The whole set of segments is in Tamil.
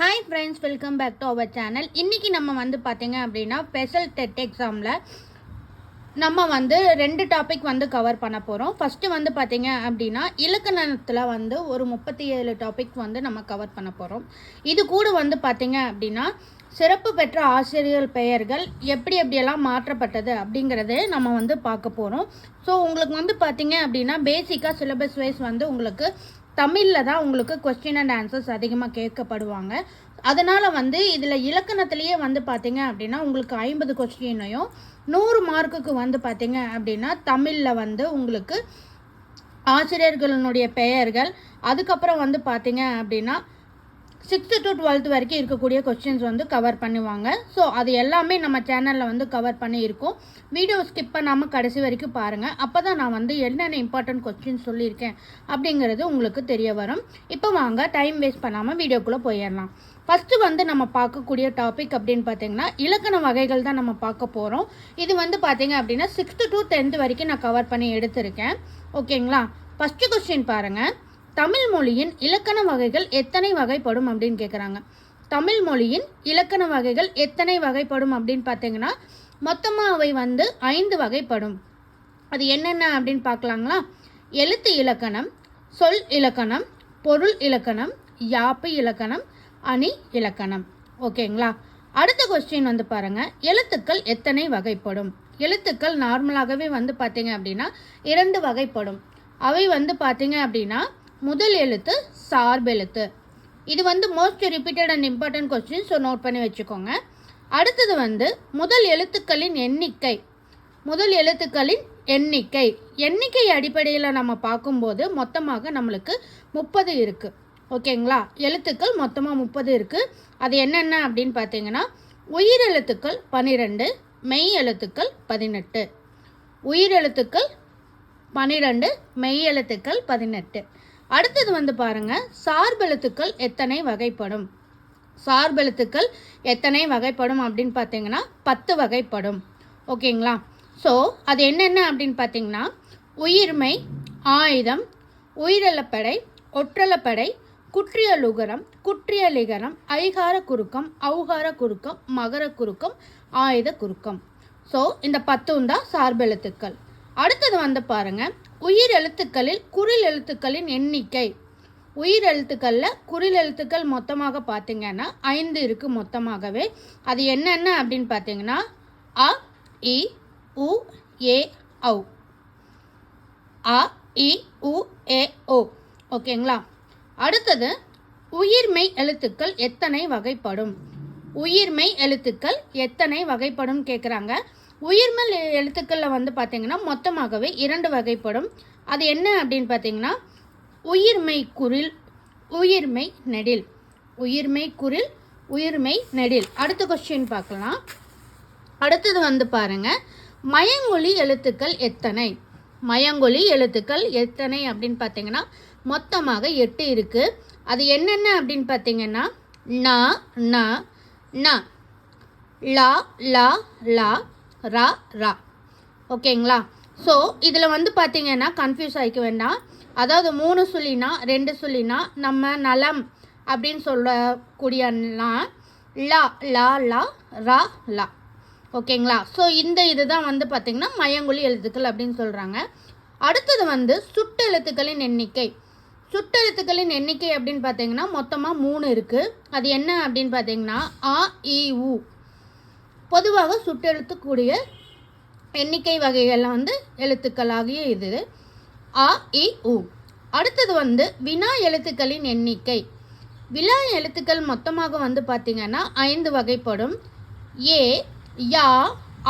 Hi friends, welcome back to our channel. இன்றைக்கி நம்ம வந்து பார்த்திங்க அப்படின்னா ஸ்பெஷல் டெட் எக்ஸாமில் நம்ம வந்து 2 டாபிக் வந்து கவர் பண்ண போகிறோம். ஃபஸ்ட்டு வந்து பார்த்திங்க அப்படின்னா இலக்கணத்தில் வந்து ஒரு 37 டாபிக் வந்து நம்ம கவர் பண்ண போகிறோம். இது கூட வந்து பார்த்திங்க அப்படின்னா சிறப்பு பெற்ற ஆசிரியர் பெயர்கள் எப்படியெல்லாம் மாற்றப்பட்டது அப்படிங்கிறத நம்ம வந்து பார்க்க போகிறோம். ஸோ உங்களுக்கு வந்து பார்த்திங்க அப்படின்னா பேசிக்காக சிலபஸ் வைஸ் வந்து உங்களுக்கு தமிழில் தான் உங்களுக்கு கொஸ்டின் அண்ட் ஆன்சர்ஸ் அதிகமாக கேட்கப்படுவாங்க. அதனால் வந்து இதில் இலக்கணத்திலேயே வந்து பார்த்திங்க அப்படின்னா உங்களுக்கு 50 கொஸ்டினையும் 100 மார்க்குக்கு வந்து பார்த்திங்க அப்படின்னா தமிழில் வந்து உங்களுக்கு ஆசிரியர்களுடைய பெயர்கள், அதுக்கப்புறம் வந்து பார்த்திங்க அப்படின்னா 6th to 12th வரைக்கும் இருக்கக்கூடிய கொஸ்டின்ஸ் வந்து கவர் பண்ணுவாங்க. ஸோ அது எல்லாமே நம்ம சேனலில் வந்து கவர் பண்ணியிருக்கோம். வீடியோ ஸ்கிப் பண்ணாமல் கடைசி வரைக்கும் பாருங்கள். அப்போ தான் நான் வந்து என்னென்ன இம்பார்ட்டன்ட் கொஸ்டின்ஸ் சொல்லியிருக்கேன் அப்படிங்கிறது உங்களுக்கு தெரிய வரும். இப்போ வாங்க டைம் வேஸ்ட் பண்ணாமல் வீடியோக்குள்ளே போயிடலாம். ஃபஸ்ட்டு வந்து நம்ம பார்க்கக்கூடிய டாபிக் அப்படின்னு பார்த்தீங்கன்னா இலக்கண வகைகள் தான் நம்ம பார்க்க போகிறோம். இது வந்து பார்த்தீங்க அப்படின்னா 6th to 10th வரைக்கும் நான் கவர் பண்ணி எடுத்திருக்கேன். ஓகேங்களா? ஃபஸ்ட்டு கொஸ்டின் பாருங்கள். தமிழ் மொழியின் இலக்கண வகைகள் எத்தனை வகைப்படும் அப்படின்னு கேட்குறாங்க. தமிழ் மொழியின் இலக்கண வகைகள் எத்தனை வகைப்படும் அப்படின்னு பார்த்தீங்கன்னா மொத்தமாக அவை வந்து 5 வகைப்படும். அது என்னென்ன அப்படின்னு பார்க்கலாங்களா? எழுத்து இலக்கணம், சொல் இலக்கணம், பொருள் இலக்கணம், யாப்பு இலக்கணம், அணி இலக்கணம். ஓகேங்களா? அடுத்த கொஸ்டின் வந்து பாருங்கள். எழுத்துக்கள் எத்தனை வகைப்படும்? எழுத்துக்கள் நார்மலாகவே வந்து பார்த்தீங்க அப்படின்னா 2 வகைப்படும். அவை வந்து பார்த்தீங்க அப்படின்னா முதல் எழுத்து, சார்பெழுத்து. இது வந்து most repeated and important question, so note பண்ணி வச்சுக்கோங்க. அடுத்தது வந்து முதல் எழுத்துக்களின் எண்ணிக்கை. முதல் எழுத்துக்களின் எண்ணிக்கை எண்ணிக்கை அடிப்படையில் நம்ம பார்க்கும்போது மொத்தமாக நம்மளுக்கு 30 இருக்குது. ஓகேங்களா? எழுத்துக்கள் மொத்தமாக 30 இருக்குது. அது என்னென்ன அப்படின்னு பார்த்தீங்கன்னா உயிரெழுத்துக்கள் 12, மெய் எழுத்துக்கள் 18. உயிரெழுத்துக்கள் 12, மெய் எழுத்துக்கள் 18. அடுத்தது வந்து பாருங்கள், சார்பெழுத்துக்கள் எத்தனை வகைப்படும்? சார்பெழுத்துக்கள் எத்தனை வகைப்படும் அப்படின்னு பார்த்தீங்கன்னா 10 வகைப்படும். ஓகேங்களா? ஸோ அது என்னென்ன அப்படின்னு பார்த்தீங்கன்னா உயிர்மை, ஆயுதம், உயிரெழப்படை, ஒற்றளப்படை, குற்றியலுகரம், குற்றியலிகரம், ஐகார குறுக்கம், ஔகார குறுக்கம், மகர குறுக்கம், ஆயுத குறுக்கம். ஸோ இந்த 10 தான் சார்பெழுத்துக்கள். அடுத்தது வந்து பாருங்கள், உயிர் எழுத்துக்களில் குறில் எழுத்துக்களின் எண்ணிக்கை. உயிர் எழுத்துக்களில் குறில் எழுத்துக்கள் மொத்தமாக பார்த்தீங்கன்னா 5 இருக்குது மொத்தமாகவே. அது என்னென்ன அப்படின்னு பார்த்தீங்கன்னா அ, இ, உ, ஏ, ஔ. அ, இ, உ, ஏ, ஓ. ஓகேங்களா? அடுத்தது உயிர்மெய் எழுத்துக்கள் எத்தனை வகைப்படும்? உயிர்மெய் எழுத்துக்கள் எத்தனை வகைப்படும் கேட்குறாங்க. உயிர்மெய் எழுத்துக்களில் வந்து பார்த்திங்கன்னா மொத்தமாகவே 2 வகைப்படும். அது என்ன அப்படின்னு பார்த்தீங்கன்னா உயிர்மெய் குறில், உயிர்மெய் நெடில். உயிர்மெய் குறில், உயிர்மெய் நெடில். அடுத்த கொஸ்டின் பார்க்கலாம். அடுத்தது வந்து பாருங்கள், மயங்கொலி எழுத்துக்கள் எத்தனை? மயங்கொலி எழுத்துக்கள் எத்தனை அப்படின்னு பார்த்தீங்கன்னா மொத்தமாக 8 இருக்குது. அது என்னென்ன அப்படின்னு பார்த்தீங்கன்னா ந, ந, ந, லா, லா, லா, ரா, ரா. ஓகேங்களா? ஸோ இதில் வந்து பார்த்தீங்கன்னா கன்ஃபியூஸ் ஆகிக்க வேண்டாம். அதாவது 3 சொல்லினா 2 சொல்லினா நம்ம நலம் அப்படின்னு சொல்லக்கூடிய லா, லா, லா, ரா, லா. ஓகேங்களா? ஸோ இந்த இதுதான் வந்து பார்த்திங்கன்னா மயங்கொலி எழுத்துக்கள் அப்படின்னு சொல்கிறாங்க. அடுத்தது வந்து சுட்டெழுத்துக்களின் எண்ணிக்கை. சுட்டெழுத்துக்களின் எண்ணிக்கை அப்படின்னு பார்த்தீங்கன்னா மொத்தமாக 3 இருக்குது. அது என்ன அப்படின்னு பார்த்தீங்கன்னா ஆ, இ, உ. பொதுவாக சுட்டெழுத்துக்கூடிய எண்ணிக்கை வகைகளில் வந்து எழுத்துக்களாகிய இது ஆ, இ, உ. அடுத்தது வந்து வினா எழுத்துக்களின் எண்ணிக்கை. வினா எழுத்துக்கள் மொத்தமாக வந்து பார்த்திங்கன்னா 5 வகைப்படும். ஏ, யா,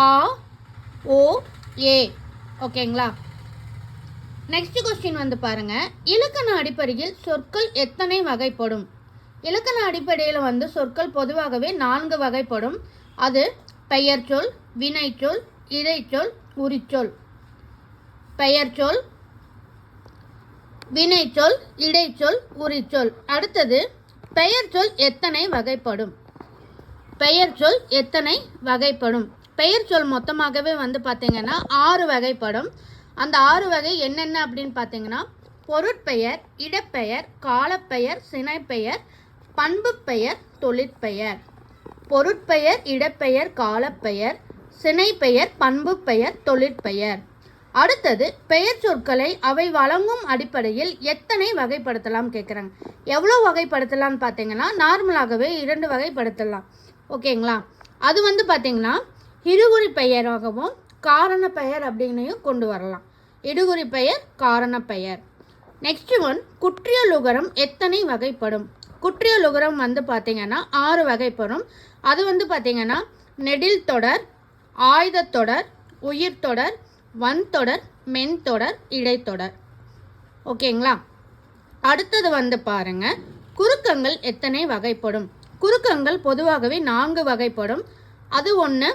ஆ, ஓ, ஏ. ஓகேங்களா? நெக்ஸ்ட் கொஸ்டின் வந்து பாருங்கள், இலக்கண அடிப்படையில் சொற்கள் எத்தனை வகைப்படும்? இலக்கண அடிப்படையில் வந்து சொற்கள் பொதுவாகவே 4 வகைப்படும். அது பெயர்ச்சொல், வினைச்சொல், இடைச்சொல், உரிச்சொல். பெயர்ச்சொல், வினைச்சொல், இடைச்சொல், உரிச்சொல். அடுத்தது பெயர்ச்சொல் எத்தனை வகைப்படும்? பெயர்ச்சொல் எத்தனை வகைப்படும்? பெயர்ச்சொல் மொத்தமாகவே வந்து பார்த்தீங்கன்னா 6 வகைப்படும். அந்த 6 வகை என்னென்ன அப்படின்னு பார்த்தீங்கன்னா பொருட்பெயர், இடப்பெயர், காலப்பெயர், சினைப்பெயர், பண்பு பெயர், தொழிற்பெயர். பொருட்பெயர், இடப்பெயர், காலப்பெயர், சினைப்பெயர், பண்பு பெயர், தொழிற்பெயர். அடுத்தது பெயர் சொற்களை அவை வழங்கும் அடிப்படையில் எத்தனை வகைப்படுத்தலாம் கேட்குறாங்க. எவ்வளோ வகைப்படுத்தலாம்னு பார்த்தீங்கன்னா நார்மலாகவே 2 வகைப்படுத்தலாம். ஓகேங்களா? அது வந்து பார்த்தீங்கன்னா இருகுறி பெயராகவும் காரண பெயர் அப்படின்னையும் கொண்டு வரலாம். இடுகுறி பெயர், காரண பெயர். நெக்ஸ்ட் ஒன், குற்றியலுகரம் எத்தனை வகைப்படும்? குற்றியலுகரம் வந்து பார்த்தீங்கன்னா 6 வகைப்படும். அது வந்து பார்த்தீங்கன்னா நெடில் தொடர், ஆயுதத்தொடர், உயிர்த்தொடர், வன்தொடர், மென்தொடர், இடைத்தொடர். ஓகேங்களா? அடுத்தது வந்து பாருங்க, குறுக்கங்கள் எத்தனை வகைப்படும்? குறுக்கங்கள் பொதுவாகவே 4 வகைப்படும். அது ஒன்று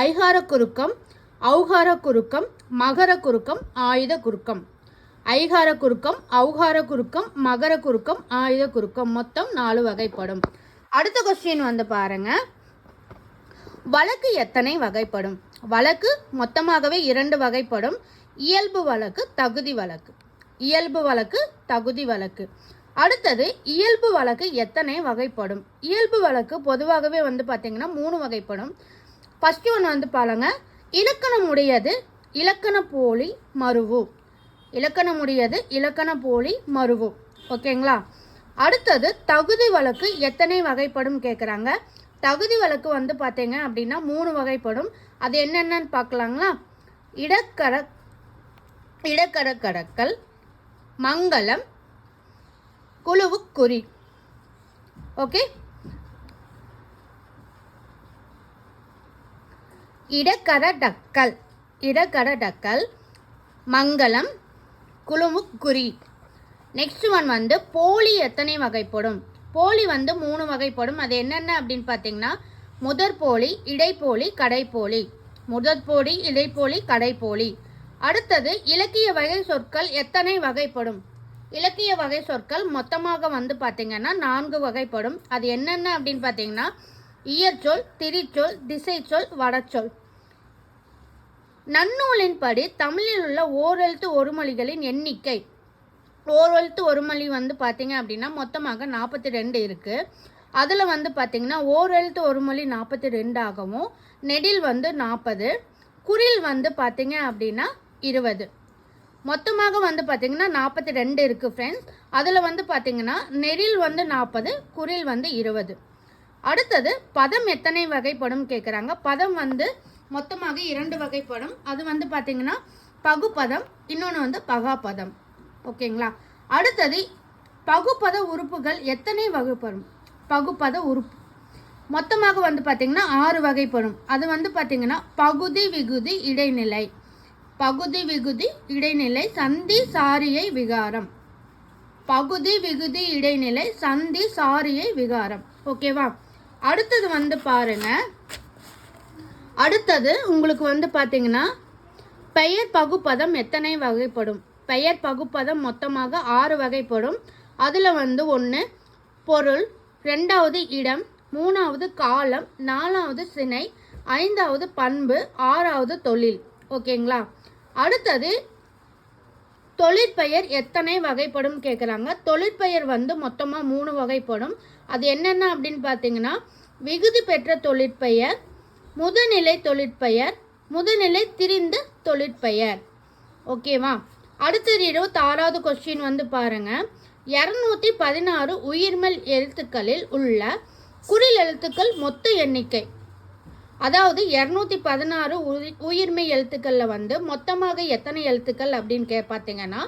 ஐகார குறுக்கம், ஔகார குறுக்கம், மகர குறுக்கம், ஆயுத குறுக்கம். ஐகார குறுக்கம், ஔகார குறுக்கம், மகர குறுக்கம், ஆயுத குறுக்கம், மொத்தம் 4 வகைப்படும். அடுத்த கொஸ்டின் வந்து பாருங்க, வழக்கு எத்தனை வகைப்படும்? வழக்கு மொத்தமாகவே 2 வகைப்படும். இயல்பு வழக்கு, தகுதி வழக்கு. இயல்பு வழக்கு, தகுதி வழக்கு. அடுத்தது இயல்பு வழக்கு எத்தனை வகைப்படும்? இயல்பு வழக்கு பொதுவாகவே வந்து பார்த்தீங்கன்னா 3 வகைப்படும். ஃபர்ஸ்ட் ஒன்று வந்து பாருங்க, இலக்கணமுடையது, இலக்கண போலி, மருவு. இலக்கணமுடையது, இலக்கண போலி, மருவு. ஓகேங்களா? அடுத்தது தகுதி வழக்கு எத்தனை வகைப்படும் கேட்குறாங்க. தகுதி வழக்கு வந்து பார்த்தீங்க அப்படின்னா 3 வகைப்படும். அது என்னென்னு பார்க்கலாங்களா? இடக்கடக்கடக்கல், மங்களம், குழுவுக்குறி. ஓகே, இடக்கடக்கல், இடக்கடக்கல், மங்களம், குழுவுக்குறி. நெக்ஸ்ட் ஒன் வந்து போலி எத்தனை வகைப்படும்? போலி வந்து 3 வகைப்படும். அது என்னென்ன அப்படின்னு பார்த்தீங்கன்னா முதற்போலி, இடைப்போலி, கடைப்போலி. முதற்போலி, இடைப்போலி, கடைப்போலி. அடுத்தது இலக்கிய வகை சொற்கள் எத்தனை வகைப்படும்? இலக்கிய வகை சொற்கள் மொத்தமாக வந்து பார்த்தீங்கன்னா 4 வகைப்படும். அது என்னென்ன அப்படின்னு பார்த்தீங்கன்னா இயற்சொல், திரிச்சொல், திசைச்சொல், வடச்சொல். நன்னூலின்படி தமிழில் உள்ள ஓரெழுத்து ஒருமொழிகளின் எண்ணிக்கை, ஓரெழுத்து ஒருமொழி வந்து பார்த்தீங்க அப்படின்னா மொத்தமாக 42 இருக்குது. அதில் வந்து பார்த்தீங்கன்னா ஓரெழுத்து ஒருமொழி 42 ஆகவும், நெடில் வந்து 40, குறில் வந்து பார்த்தீங்க அப்படின்னா 20. மொத்தமாக வந்து பார்த்தீங்கன்னா 42 இருக்குது ஃப்ரெண்ட்ஸ். அதில் வந்து பார்த்தீங்கன்னா நெடில் வந்து 40, குறில் வந்து 20. அடுத்தது பதம் எத்தனை வகைப்படும் கேட்குறாங்க. பதம் வந்து மொத்தமாக 2 வகைப்படும். அது வந்து பார்த்தீங்கன்னா பகுப்பதம், இன்னொன்று வந்து பகாப்பதம். ஓகேங்களா? அடுத்தது பகுப்பத உறுப்புகள் எத்தனை வகைப்படும்? பகுப்பத உறுப்பு மொத்தமாக வந்து பார்த்தீங்கன்னா 6 வகைப்படும். அது வந்து பார்த்தீங்கன்னா பகுதி, விகுதி, இடைநிலை. பகுதி, விகுதி, இடைநிலை, சந்தி, சாரியை, விகாரம். பகுதி, விகுதி, இடைநிலை, சந்தி, சாரியை, விகாரம். ஓகேவா? அடுத்தது வந்து பாருங்க, அடுத்தது உங்களுக்கு வந்து பார்த்தீங்கன்னா பெயர் பகுப்பதம் எத்தனை வகைப்படும்? பெயர் பகுப்பதம் மொத்தமாக 6 வகைப்படும். அதில் வந்து 1 பொருள், 2வது இடம், 3வது காலம், 4வது சினை, 5வது பண்பு, 6வது தொழில். ஓகேங்களா? அடுத்தது தொழிற்பெயர் எத்தனை வகைப்படும் கேட்குறாங்க. தொழிற்பெயர் வந்து மொத்தமாக 3 வகைப்படும். அது என்னென்ன அப்படின்னு பார்த்தீங்கன்னா விகுதி பெற்ற தொழிற்பெயர், முதுநிலை தொழிற்பெயர், முதுநிலை திரிந்த தொழிற்பெயர். ஓகேவா? அடுத்தது 26வது கொஸ்டின் வந்து பாருங்க, 216 உயிர்மெல் எழுத்துக்களில் உள்ள குறில் எழுத்துக்கள் மொத்த எண்ணிக்கை. அதாவது 216 உயிர்மெய் எழுத்துக்களில் வந்து மொத்தமாக எத்தனை எழுத்துக்கள் அப்படின்னு பார்த்தீங்கன்னா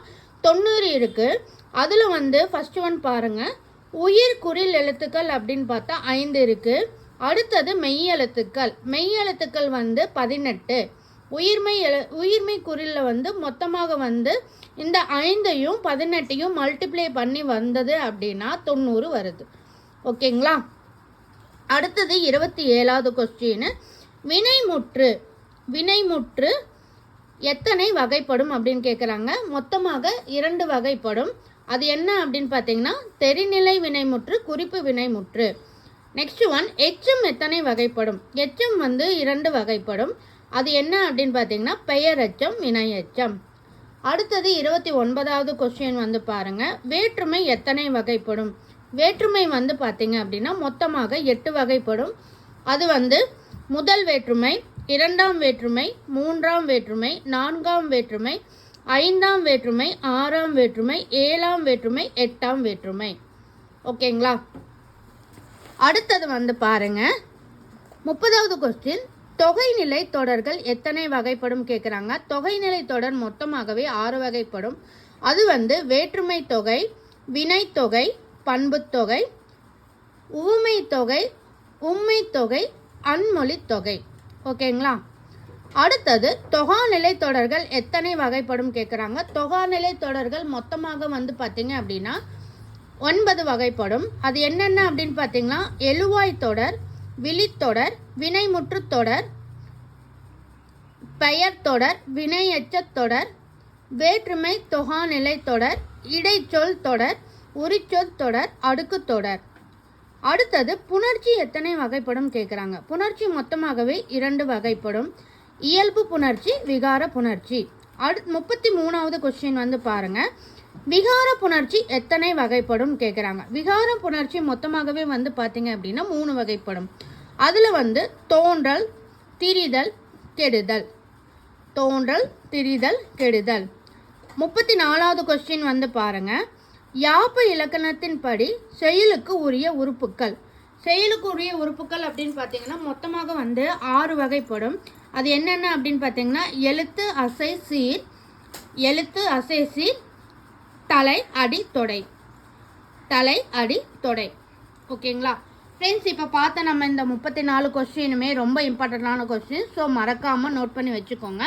90 இருக்குது. அதில் வந்து ஃபர்ஸ்ட் ஒன் பாருங்கள், உயிர் குறில் எழுத்துக்கள் அப்படின்னு பார்த்தா 5 இருக்குது. அடுத்தது மெய்யெழுத்துக்கள், மெய்யெழுத்துக்கள் வந்து 18. உயிர்மெய் குறிலில் வந்து மொத்தமாக வந்து இந்த 5ஐயும் 18ஐயும் மல்டிப்ளை பண்ணி வந்தது அப்படின்னா 90 வருது. ஓகேங்களா? அடுத்தது 27வது கொஸ்டின், வினைமுற்று. வினைமுற்று எத்தனை வகைப்படும் அப்படின்னு கேட்குறாங்க. மொத்தமாக 2 வகைப்படும். அது என்ன அப்படின்னு பார்த்தீங்கன்னா தெரிநிலை வினைமுற்று, குறிப்பு வினைமுற்று. நெக்ஸ்ட் ஒன், எச்சம் எத்தனை வகைப்படும்? எச்சம் வந்து 2 வகைப்படும். அது என்ன அப்படின்னு பார்த்தீங்கன்னா பெயர் எச்சம், வினை எச்சம். அடுத்தது 29வது கொஸ்டின் வந்து பாருங்க, வேற்றுமை எத்தனை வகைப்படும்? வேற்றுமை வந்து பார்த்தீங்க அப்படின்னா மொத்தமாக 8 வகைப்படும். அது வந்து முதல் வேற்றுமை, இரண்டாம் வேற்றுமை, மூன்றாம் வேற்றுமை, நான்காம் வேற்றுமை, ஐந்தாம் வேற்றுமை, ஆறாம் வேற்றுமை, ஏழாம் வேற்றுமை, எட்டாம் வேற்றுமை. ஓகேங்களா? அடுத்தது வந்து பாருங்க 30வது கொஸ்டின், தொகைநிலை தொடர்கள் எத்தனை வகைப்படும் கேட்குறாங்க. தொகைநிலை தொடர் மொத்தமாகவே 6 வகைப்படும். அது வந்து வேற்றுமை தொகை, வினைத்தொகை, பண்புத்தொகை, உவமை தொகை, உண்மை தொகை, அன்மொழி தொகை. ஓகேங்களா? அடுத்தது தொகாநிலை தொடர்கள் எத்தனை வகைப்படும் கேட்குறாங்க. தொகாநிலை தொடர்கள் மொத்தமாக வந்து பார்த்தீங்க அப்படின்னா 9 வகைப்படும். அது என்னென்ன அப்படின்னு பார்த்தீங்கன்னா எழுவாய் தொடர், விழித்தொடர், வினைமுற்று தொடர், பெயர் தொடர், வினையெச்சத் தொடர், வேற்றுமை தொகாநிலை தொடர், இடைச்சொல் தொடர், உரிச்சொல் தொடர், அடுக்கு தொடர். அடுத்தது புணர்ச்சி எத்தனை வகைப்படும் கேட்குறாங்க. புணர்ச்சி மொத்தமாகவே 2 வகைப்படும். இயல்பு புணர்ச்சி, விகார புணர்ச்சி. 33வது கொஸ்டின் வந்து பாருங்க, விகார புணர்ச்சி எத்தனை வகைப்படும் கேட்குறாங்க. விகார புணர்ச்சி மொத்தமாகவே வந்து பார்த்தீங்க அப்படின்னா 3 வகைப்படும். அதில் வந்து தோன்றல், திரிதல், கெடுதல். தோன்றல், திரிதல், கெடுதல். 34வது கொஸ்டின் வந்து பாருங்க, யாப்பு இலக்கணத்தின்படி செயலுக்கு உரிய உறுப்புக்கள். செயலுக்கு உரிய உறுப்புக்கள் அப்படின்னு பார்த்தீங்கன்னா மொத்தமாக வந்து 6 வகைப்படும். அது என்னென்ன அப்படின்னு பார்த்தீங்கன்னா எழுத்து, அசை, சீர். எழுத்து, அசை, சீர், தலை, அடி, தொடை. தலை, அடி, தொடை. ஓகேங்களா ஃப்ரெண்ட்ஸ்? இப்போ பார்த்த நம்ம இந்த 34 கொஸ்டினுமே ரொம்ப இம்பார்ட்டண்ட்டான கொஸ்டின். ஸோ மறக்காமல் நோட் பண்ணி வச்சுக்கோங்க.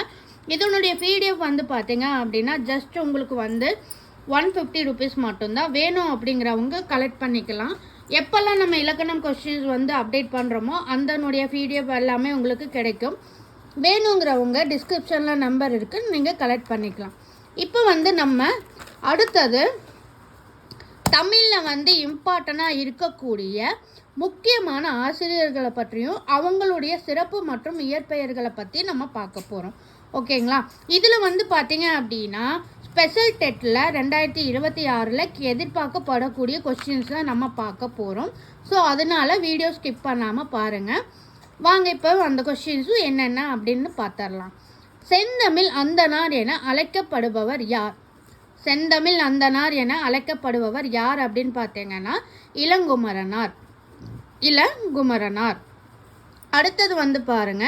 இதனுடைய பிடிஎஃப் வந்து பார்த்தீங்க அப்படின்னா ஜஸ்ட் உங்களுக்கு வந்து 150 ருபீஸ் மட்டும்தான். வேணும் அப்படிங்கிறவங்க கலெக்ட் பண்ணிக்கலாம். எப்போல்லாம் நம்ம இலக்கணம் கொஸ்டின்ஸ் வந்து அப்டேட் பண்ணுறோமோ அதனுடைய பிடிஎஃப் எல்லாமே உங்களுக்கு கிடைக்கும். வேணுங்கிறவங்க டிஸ்கிரிப்ஷனில் நம்பர் இருக்குது, நீங்கள் கலெக்ட் பண்ணிக்கலாம். இப்போ வந்து நம்ம அடுத்தது தமிழில் வந்து இம்பார்ட்டண்ட்டாக இருக்கக்கூடிய முக்கியமான ஆசிரியர்களை பற்றியும் அவங்களுடைய சிறப்பு மற்றும் இயற்பெயர்களை பற்றி நம்ம பார்க்க போகிறோம். ஓகேங்களா? இதில் வந்து பார்த்தீங்க அப்படின்னா ஸ்பெஷல் டெட்டில் 2026 எதிர்பார்க்கப்படக்கூடிய கொஸ்டின்ஸை நம்ம பார்க்க போகிறோம். ஸோ அதனால் வீடியோ ஸ்கிப் பண்ணாமல் பாருங்கள். வாங்க இப்போ அந்த கொஸ்டின்ஸும் என்னென்ன அப்படின்னு பார்த்துடலாம். செந்தமிழ் அந்தனார் என அழைக்கப்படுபவர் யார்? செந்தமிழ் அந்தனார் என அழைக்கப்படுபவர் யார் அப்படின்னு பார்த்தீங்கன்னா இளங்குமரனார். இளங்குமரனார். அடுத்தது வந்து பாருங்க,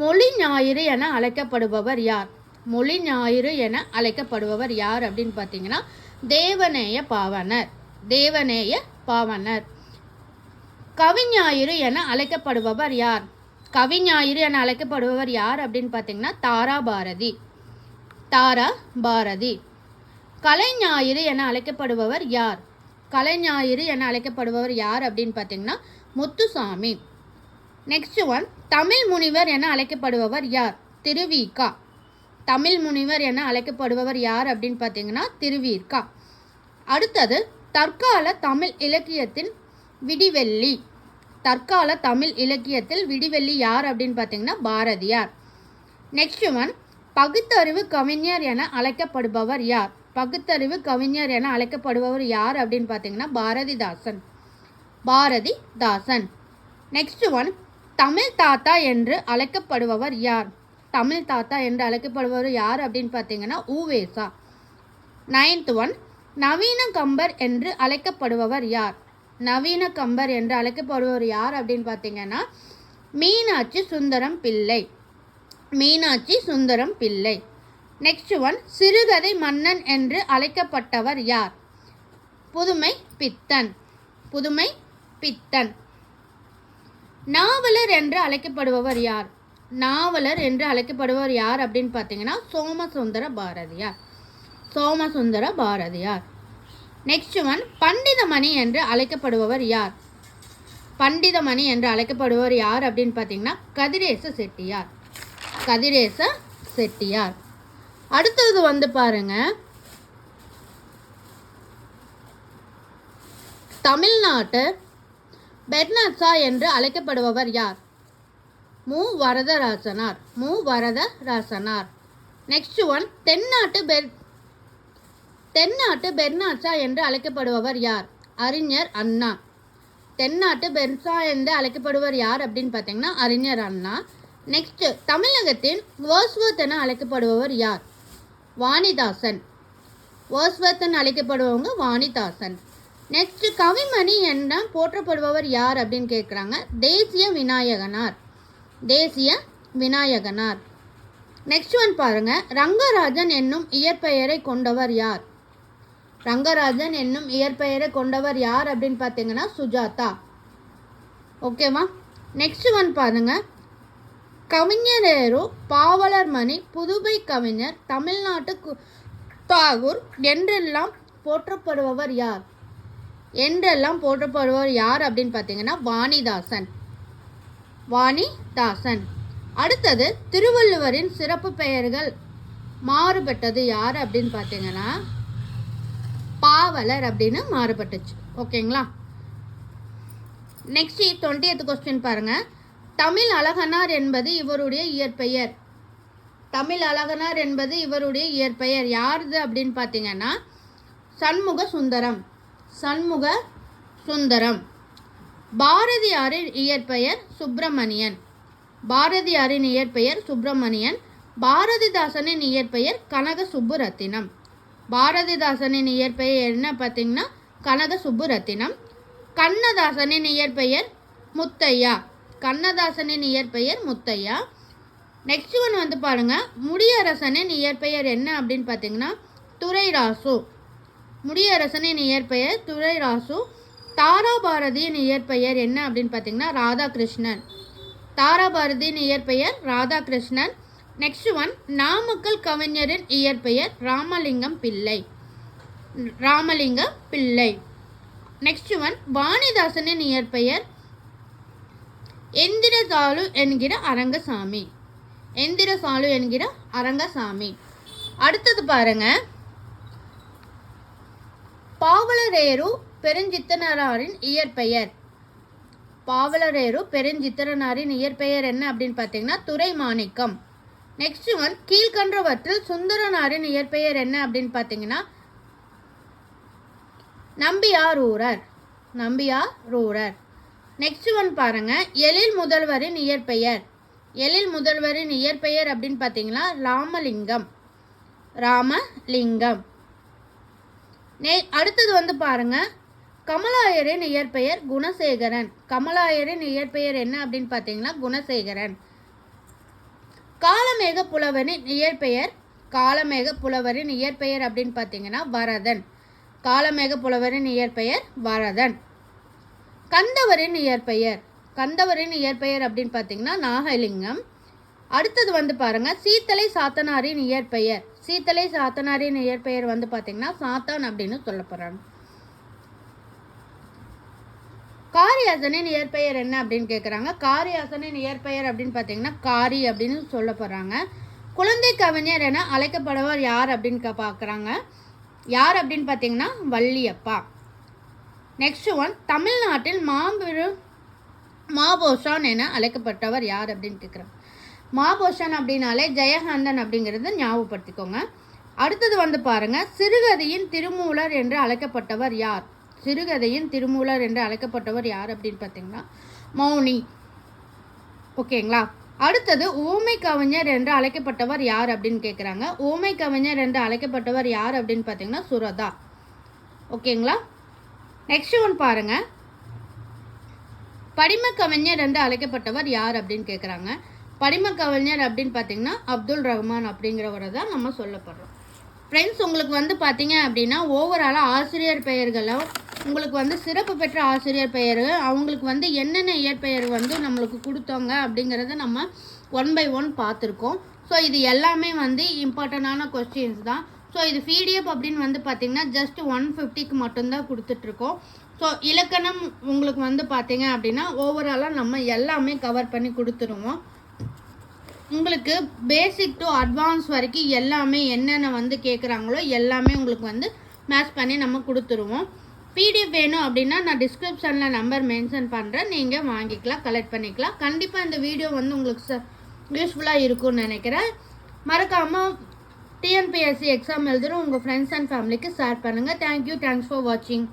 மொழி ஞாயிறு என அழைக்கப்படுபவர் யார்? மொழி ஞாயிறு என அழைக்கப்படுபவர் யார் அப்படின்னு பார்த்தீங்கன்னா தேவநேய பாவனர். தேவநேய பாவனர். கவிஞாயிறு என அழைக்கப்படுபவர் யார்? கவிஞாயிறு என அழைக்கப்படுபவர் யார் அப்படின்னு பார்த்தீங்கன்னா தாரா பாரதி. தாரா பாரதி. கலைஞாயிறு என அழைக்கப்படுபவர் யார்? கலைஞாயிறு என அழைக்கப்படுபவர் யார் அப்படின்னு பார்த்தீங்கன்னா முத்துசாமி. நெக்ஸ்ட் ஒன், தமிழ் முனிவர் என அழைக்கப்படுபவர் யார்? திருவிக்கா. தமிழ் முனிவர் என அழைக்கப்படுபவர் யார் அப்படின்னு பார்த்தீங்கன்னா திருவிக்கா. அடுத்தது தற்கால தமிழ் இலக்கியத்தின் விடிவெள்ளி. தற்கால தமிழ் இலக்கியத்தில் விடிவெள்ளி யார் அப்படின்னு பார்த்தீங்கன்னா பாரதியார். நெக்ஸ்ட் ஒன், பகுத்தறிவு கவிஞர் என அழைக்கப்படுபவர் யார்? பகுத்தறிவு கவிஞர் என அழைக்கப்படுபவர் யார் அப்படின்னு பார்த்தீங்கன்னா பாரதிதாசன். பாரதிதாசன். நெக்ஸ்ட் ஒன், தமிழ் தாத்தா என்று அழைக்கப்படுபவர் யார்? தமிழ் தாத்தா என்று அழைக்கப்படுபவர் யார் அப்படின்னு பார்த்தீங்கன்னா உவேசா. 9th ஒன், நவீன கம்பர் என்று அழைக்கப்படுபவர் யார்? நவீன கம்பர் என்று அழைக்கப்படுபவர் யார் அப்படின்னு பார்த்தீங்கன்னா மீனாட்சி சுந்தரம் பிள்ளை. மீனாட்சி சுந்தரம் பிள்ளை. நெக்ஸ்ட் ஒன், சிறுகதை மன்னன் என்று அழைக்கப்பட்டவர் யார்? புதுமை பித்தன். புதுமை பித்தன். நாவலர் என்று அழைக்கப்படுபவர் யார்? நாவலர் என்று அழைக்கப்படுபவர் யார் அப்படின்னு பார்த்தீங்கன்னா சோமசுந்தர பாரதியார். சோமசுந்தர பாரதியார். நெக்ஸ்ட் ஒன், பண்டிதமணி என்று அழைக்கப்படுபவர் யார்? பண்டிதமணி என்று அழைக்கப்படுபவர் யார் அப்படின்னு பார்த்தீங்கன்னா கதிரேச செட்டியார். கதிரேச செட்டியார். அடுத்தது வந்து பாருங்க, தமிழ்நாட்டு பெர்னாட்ஷா என்று அழைக்கப்படுபவர் யார்? மு வரதராசனார். மு வரதராசனார். நெக்ஸ்ட் ஒன், தென்னாட்டு பெர்னாட்ஷா என்று அழைக்கப்படுபவர் யார்? அறிஞர் அண்ணா. தென்னாட்டு பெர்சா என்று அழைக்கப்படுவர் யார் அப்படின்னு பார்த்தீங்கன்னா அறிஞர் அண்ணா. நெக்ஸ்ட், தமிழகத்தின் வேர்ஸ்வர்த் என அழைக்கப்படுபவர் யார்? வாணிதாசன். வேர்ஸ்வர்த் என அழைக்கப்படுபவங்க வாணிதாசன். நெக்ஸ்ட், கவிமணி என போற்றப்படுபவர் யார் அப்படின்னு கேட்குறாங்க. தேசிய விநாயகனார். தேசிய விநாயகனார். நெக்ஸ்ட் ஒன் பாருங்க, ரங்கராஜன் என்னும் இயற்பெயரை கொண்டவர் யார்? ரங்கராஜன் என்னும் இயற்பெயரை கொண்டவர் யார் அப்படின்னு பார்த்தீங்கன்னா சுஜாதா. ஓகேவா? நெக்ஸ்ட் ஒன் பாருங்க, கவிஞரேரு பாவலர்மணி புதுவை கவிஞர் தமிழ்நாட்டு தாகூர் என்றெல்லாம் போற்றப்படுபவர் யார்? என்றெல்லாம் போற்றப்படுபவர் யார் அப்படின்னு பார்த்தீங்கன்னா வாணிதாசன். வாணிதாசன். அடுத்தது, திருவள்ளுவரின் சிறப்பு பெயர்கள் மாறுபட்டது யார் அப்படின்னு பார்த்தீங்கன்னா பாவலர் அப்படின்னு மாறுபட்டுச்சு. ஓகேங்களா? நெக்ஸ்ட் 20th கொஸ்டின் பாருங்க. தமிழ் அழகனார் என்பது இவருடைய இயற்பெயர். தமிழ் அழகனார் என்பது இவருடைய இயற்பெயர் யாருது அப்படின்னு பார்த்தீங்கன்னா சண்முக சுந்தரம். சண்முக சுந்தரம். பாரதியாரின் இயற்பெயர் சுப்பிரமணியன். பாரதியாரின் இயற்பெயர் சுப்பிரமணியன். பாரதிதாசனின் இயற்பெயர் கனக சுப்புரத்தினம். பாரதிதாசனின் இயற்பெயர் என்ன பார்த்தீங்கன்னா கனக சுப்புரத்தினம். கண்ணதாசனின் இயற்பெயர் முத்தையா. கண்ணதாசனின் இயற்பெயர் முத்தையா. நெக்ஸ்ட் ஒன் வந்து பாருங்க, முடியரசனின் இயற்பெயர் என்ன அப்படின்னு பார்த்தீங்கன்னா துரைராசு. முடியரசனின் இயற்பெயர் துரைராசு. தாராபாரதியின் இயற்பெயர் என்ன அப்படின்னு பார்த்தீங்கன்னா ராதாகிருஷ்ணன். தாராபாரதியின் இயற்பெயர் ராதாகிருஷ்ணன். நெக்ஸ்ட் ஒன், நாமக்கல் கவிஞரின் இயற்பெயர் ராமலிங்கம் பிள்ளை. ராமலிங்கம் பிள்ளை. நெக்ஸ்ட் ஒன், வாணிதாசனின் இயற்பெயர் எந்திரசாலு என்கிற அரங்கசாமி. எந்திரசாலு என்கிற அரங்கசாமி. அடுத்தது பாருங்க, பாவலரேரு பெருஞ்சித்திரனாரின் இயற்பெயர். பாவலரேரு பெருஞ்சித்திரனாரின் இயற்பெயர் என்ன அப்படின்னு பார்த்தீங்கன்னா துரைமாணிக்கம். நெக்ஸ்ட் ஒன், கீழ்கண்டவற்றில் சுந்தரனாரின் இயற்பெயர் என்ன அப்படின்னு பார்த்தீங்கன்னா நம்பியாரூரர். நம்பியாரூரர். நெக்ஸ்ட் ஒன் பாருங்க, எழில் முதல்வரின் இயற்பெயர். எழில் முதல்வரின் இயற்பெயர் அப்படின்னு பார்த்தீங்கன்னா ராமலிங்கம். ராமலிங்கம். அடுத்தது வந்து பாருங்க, கமலாயரின் இயற்பெயர் குணசேகரன். கமலாயரின் இயற்பெயர் என்ன அப்படின்னு பார்த்தீங்கன்னா குணசேகரன். காலமேக புலவரின் இயற்பெயர். காலமேக புலவரின் இயற்பெயர் அப்படின்னு பார்த்தீங்கன்னா வரதன். காலமேக புலவரின் இயற்பெயர் வரதன். கந்தவரின் இயற்பெயர். கந்தவரின் இயற்பெயர் அப்படின்னு பார்த்தீங்கன்னா நாகலிங்கம். அடுத்தது வந்து பாருங்க, சீத்தலை சாத்தனாரின் இயற்பெயர். சீத்தலை சாத்தனாரின் இயற்பெயர் வந்து பார்த்தீங்கன்னா சாத்தான் அப்படின்னு சொல்லப்படுறாங்க. காரியாசனின் இயற்பெயர் என்ன அப்படின்னு கேட்குறாங்க. காரியாசனின் இயற்பெயர் அப்படின்னு பார்த்தீங்கன்னா காரி அப்படின்னு சொல்லப்படுறாங்க. குழந்தை கவிஞர் என அழைக்கப்படுவர் யார் அப்படின்னு பார்க்குறாங்க. யார் அப்படின்னு பார்த்தீங்கன்னா வள்ளியப்பா. நெக்ஸ்ட் ஒன், தமிழ்நாட்டில் மாபெரும் மாபோஷான் என அழைக்கப்பட்டவர் யார் அப்படின்னு கேட்குறாங்க. மாபோஷான் அப்படின்னாலே ஜெயகாந்தன் அப்படிங்கிறத ஞாபகப்படுத்திக்கோங்க. அடுத்தது வந்து பாருங்க, சிறுகதையின் திருமூலர் என்று அழைக்கப்பட்டவர் யார்? சிறுகதையின் திருமூலர் என்று அழைக்கப்பட்டவர் யார் அப்படின்னு பார்த்தீங்கன்னா மௌனி. ஓகேங்களா? அடுத்தது, ஊமை கவிஞர் என்று அழைக்கப்பட்டவர் யார் அப்படின்னு கேட்குறாங்க. ஊமை கவிஞர் என்று அழைக்கப்பட்டவர் யார் அப்படின்னு பார்த்தீங்கன்னா சுரதா. ஓகேங்களா? நெக்ஸ்ட் ஒன் பாருங்க, படிம கவிஞர் என்று அழைக்கப்பட்டவர் யார் அப்படின்னு கேட்குறாங்க. படிம கவிஞர் அப்படின்னு பார்த்தீங்கன்னா அப்துல் ரஹ்மான் அப்படிங்கிறவரை தான் நம்ம சொல்லப்படுறோம். ஃப்ரெண்ட்ஸ், உங்களுக்கு வந்து பார்த்தீங்க அப்படின்னா ஓவராலாக ஆசிரியர் பெயர்களும் உங்களுக்கு வந்து சிறப்பு பெற்ற ஆசிரியர் பெயர் அவங்களுக்கு வந்து என்னென்ன இயற்பெயர் வந்து நம்மளுக்கு கொடுத்தோங்க அப்படிங்கிறத நம்ம 1 by 1 பார்த்துருக்கோம். ஸோ இது எல்லாமே வந்து இம்பார்ட்டண்டான கொஸ்டின்ஸ் தான். ஸோ இது பிடிஎஃப் அப்படின்னு வந்து பார்த்திங்கன்னா ஜஸ்ட் 150க்கு மட்டும்தான் கொடுத்துட்ருக்கோம். ஸோ இலக்கணம் உங்களுக்கு வந்து பார்த்தீங்க அப்படின்னா ஓவராலாக நம்ம எல்லாமே கவர் பண்ணி கொடுத்துருவோம். உங்களுக்கு பேசிக் டு அட்வான்ஸ் வரைக்கும் எல்லாமே என்னென்ன வந்து கேட்குறாங்களோ எல்லாமே உங்களுக்கு வந்து மேட்ச் பண்ணி நம்ம கொடுத்துருவோம். பிடிஎஃப் வேணும் அப்படின்னா நான் டிஸ்கிரிப்ஷனில் நம்பர் மென்ஷன் பண்ணுறேன், நீங்கள் வாங்கிக்கலாம், கலெக்ட் பண்ணிக்கலாம். கண்டிப்பாக இந்த வீடியோ வந்து உங்களுக்கு யூஸ்ஃபுல்லாக இருக்கும்னு நினைக்கிறேன். மறக்காமல் டிஎன்பிஎஸ்சி எக்ஸாம் எழுதுகிற உங்கள் ஃப்ரெண்ட்ஸ் அண்ட் ஃபேமிலிக்கு ஷேர் பண்ணுங்கள். தேங்க்யூ. தேங்க்ஸ் ஃபார் வாட்சிங்.